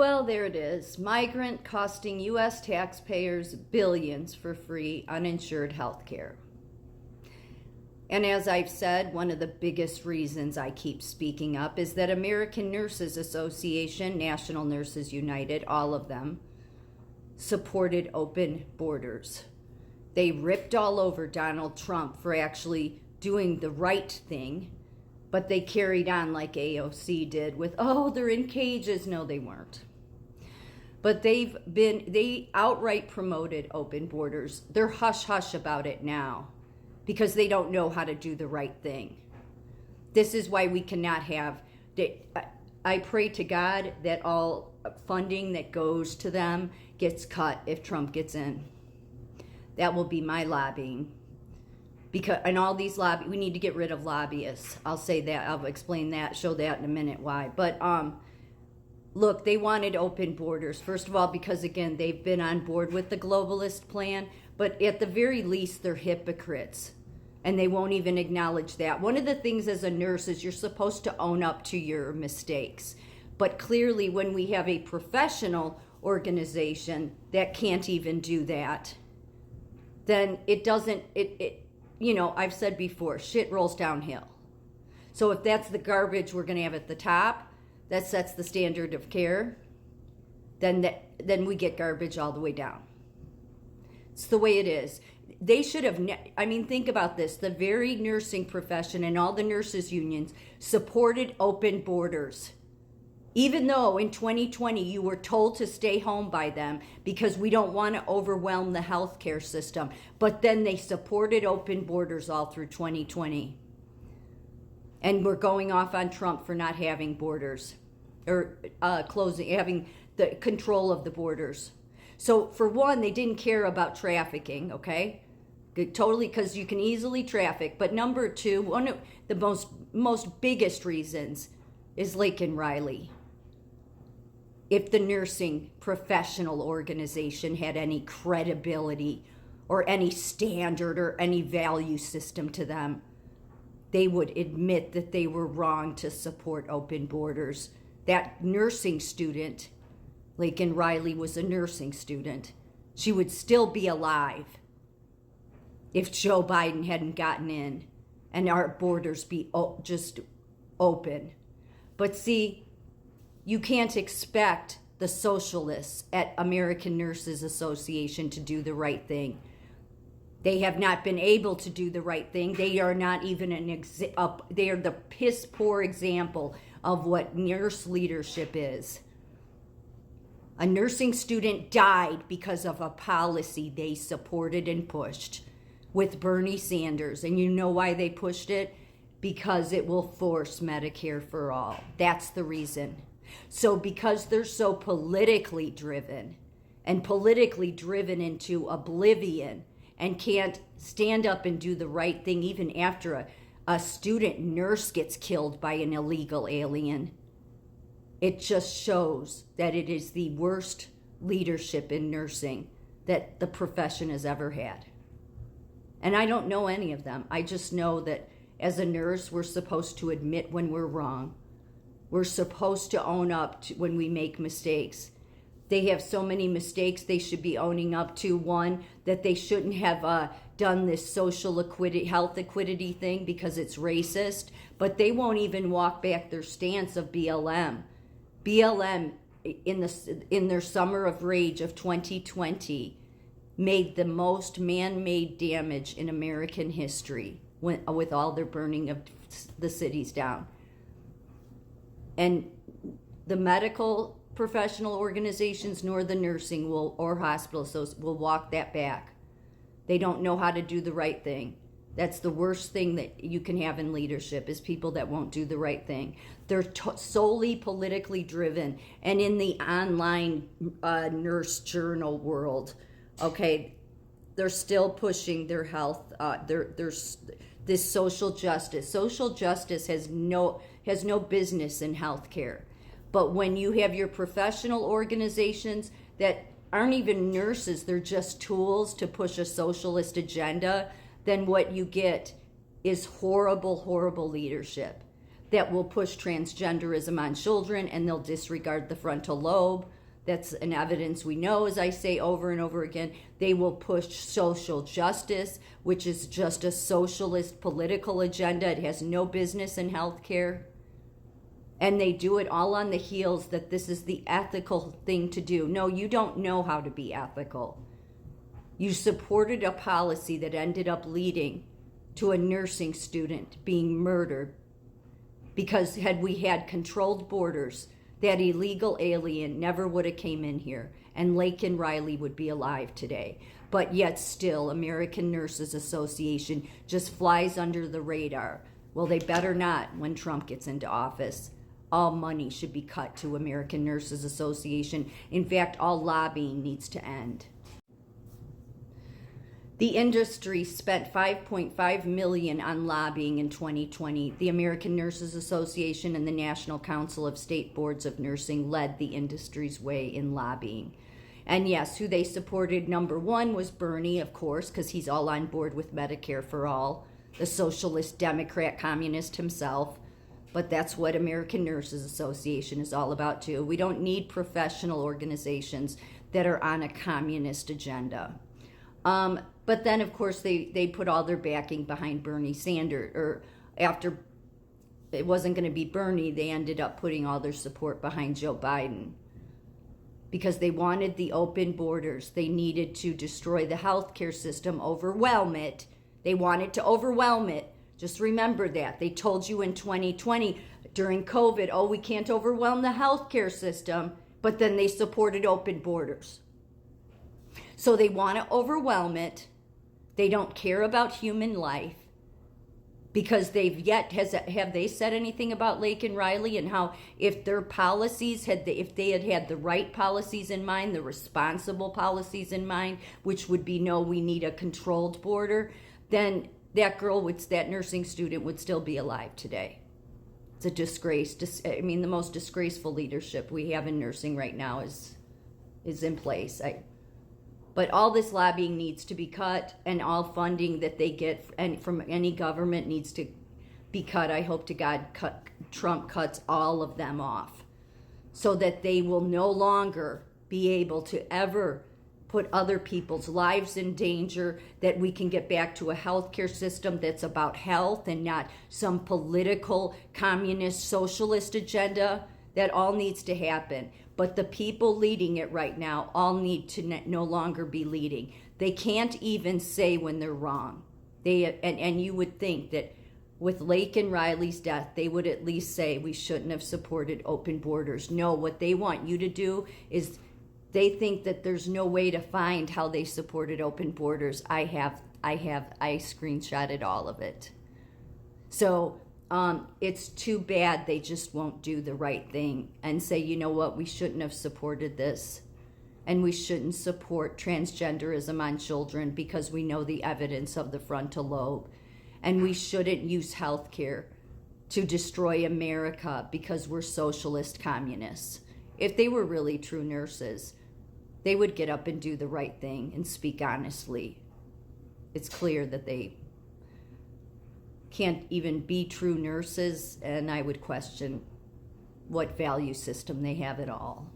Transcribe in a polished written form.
Well, there it is. Migrant costing U.S. taxpayers billions for free uninsured health care. And as I've said, one of the biggest reasons I keep speaking up is that American Nurses Association, National Nurses United, all of them, supported open borders. They ripped all over Donald Trump for actually doing the right thing, but they carried on like AOC did with, oh, they're in cages. No, they weren't. But they outright promoted open borders. They're hush-hush about it now because they don't know how to do the right thing. This is why we cannot have, I pray to God that all funding that goes to them gets cut if Trump gets in. That will be my lobbying. And all these we need to get rid of lobbyists. I'll say that, I'll explain that, show that in a minute why. But look, they wanted open borders. First of all, because again, they've been on board with the globalist plan, but at the very least, they're hypocrites. And they won't even acknowledge that. One of the things as a nurse is you're supposed to own up to your mistakes. But clearly, when we have a professional organization that can't even do that, then it doesn't, I've said before, shit rolls downhill. So if that's the garbage we're going to have at the top, that sets the standard of care, then we get garbage all the way down. It's the way it is. They should have, think about this. The very nursing profession and all the nurses unions supported open borders. Even though in 2020 you were told to stay home by them because we don't want to overwhelm the healthcare system. But then they supported open borders all through 2020. And we're going off on Trump for not having borders or having the control of the borders. So for one, they didn't care about trafficking, okay? Totally, because you can easily traffic. But number two, one of the most biggest reasons is Laken Riley. If the nursing professional organization had any credibility or any standard or any value system to them, they would admit that they were wrong to support open borders. That nursing student, Laken Riley was a nursing student, she would still be alive if Joe Biden hadn't gotten in and our borders be just open. But see, you can't expect the socialists at American Nurses Association to do the right thing. They have not been able to do the right thing. They are not even they are the piss poor example of what nurse leadership is. A nursing student died because of a policy they supported and pushed with Bernie Sanders. And you know why they pushed it? Because it will force Medicare for all. That's the reason. So because they're so politically driven and politically driven into oblivion and can't stand up and do the right thing even after a student nurse gets killed by an illegal alien, it just shows that it is the worst leadership in nursing that the profession has ever had. And I don't know any of them. I just know that as a nurse, we're supposed to admit when we're wrong. We're supposed to own up to when we make mistakes. They have so many mistakes they should be owning up to. One, that they shouldn't have done this social equity, health equity thing because it's racist, but they won't even walk back their stance of BLM. BLM, in their summer of rage of 2020, made the most man-made damage in American history with all their burning of the cities down. And the medical professional organizations nor the nursing or hospitals will walk that back. They don't know how to do the right thing. That's the worst thing that you can have in leadership is people that won't do the right thing. They're solely politically driven. And in the online nurse journal world, okay, they're still pushing their health. There's this social justice. Social justice has no business in healthcare. But when you have your professional organizations that aren't even nurses, they're just tools to push a socialist agenda, then what you get is horrible, horrible leadership. that will push transgenderism on children, and they'll disregard the frontal lobe. That's an evidence we know, as I say over and over again. They will push social justice, which is just a socialist political agenda. It has no business in healthcare. And they do it all on the heels that this is the ethical thing to do. No, you don't know how to be ethical. You supported a policy that ended up leading to a nursing student being murdered, because had we had controlled borders, that illegal alien never would have came in here, and Laken Riley would be alive today. But yet still, American Nurses Association just flies under the radar. Well, they better not when Trump gets into office. All money should be cut to American Nurses Association. In fact, all lobbying needs to end. The industry spent $5.5 million on lobbying in 2020. The American Nurses Association and the National Council of State Boards of Nursing led the industry's way in lobbying. And yes, who they supported, number one, was Bernie, of course, because he's all on board with Medicare for all, the socialist, Democrat, communist himself. But that's what American Nurses Association is all about, too. We don't need professional organizations that are on a communist agenda. But then, of course, they put all their backing behind Bernie Sanders. Or after it wasn't going to be Bernie, they ended up putting all their support behind Joe Biden. Because they wanted the open borders. They needed to destroy the healthcare system, overwhelm it. They wanted to overwhelm it. Just remember that. They told you in 2020 during COVID, oh, we can't overwhelm the healthcare system, but then they supported open borders. So they want to overwhelm it. They don't care about human life because have they said anything about Laken Riley and how if their policies if they had the right policies in mind, the responsible policies in mind, which would be no, we need a controlled border, then that nursing student would still be alive today. It's a disgrace. The most disgraceful leadership we have in nursing right now is in place. But all this lobbying needs to be cut, and all funding that they get from any government needs to be cut. I hope to God Trump cuts all of them off so that they will no longer be able to ever put other people's lives in danger, that we can get back to a healthcare system that's about health and not some political, communist, socialist agenda. That all needs to happen. But the people leading it right now all need to no longer be leading. They can't even say when they're wrong. And you would think that with Laken Riley's death, they would at least say we shouldn't have supported open borders. No, what they want you to do is they think that there's no way to find how they supported open borders. I screenshotted all of it. So it's too bad they just won't do the right thing and say, you know what, we shouldn't have supported this. And we shouldn't support transgenderism on children because we know the evidence of the frontal lobe. And we shouldn't use healthcare to destroy America because we're socialist communists. If they were really true nurses, they would get up and do the right thing and speak honestly. It's clear that they can't even be true nurses, and I would question what value system they have at all.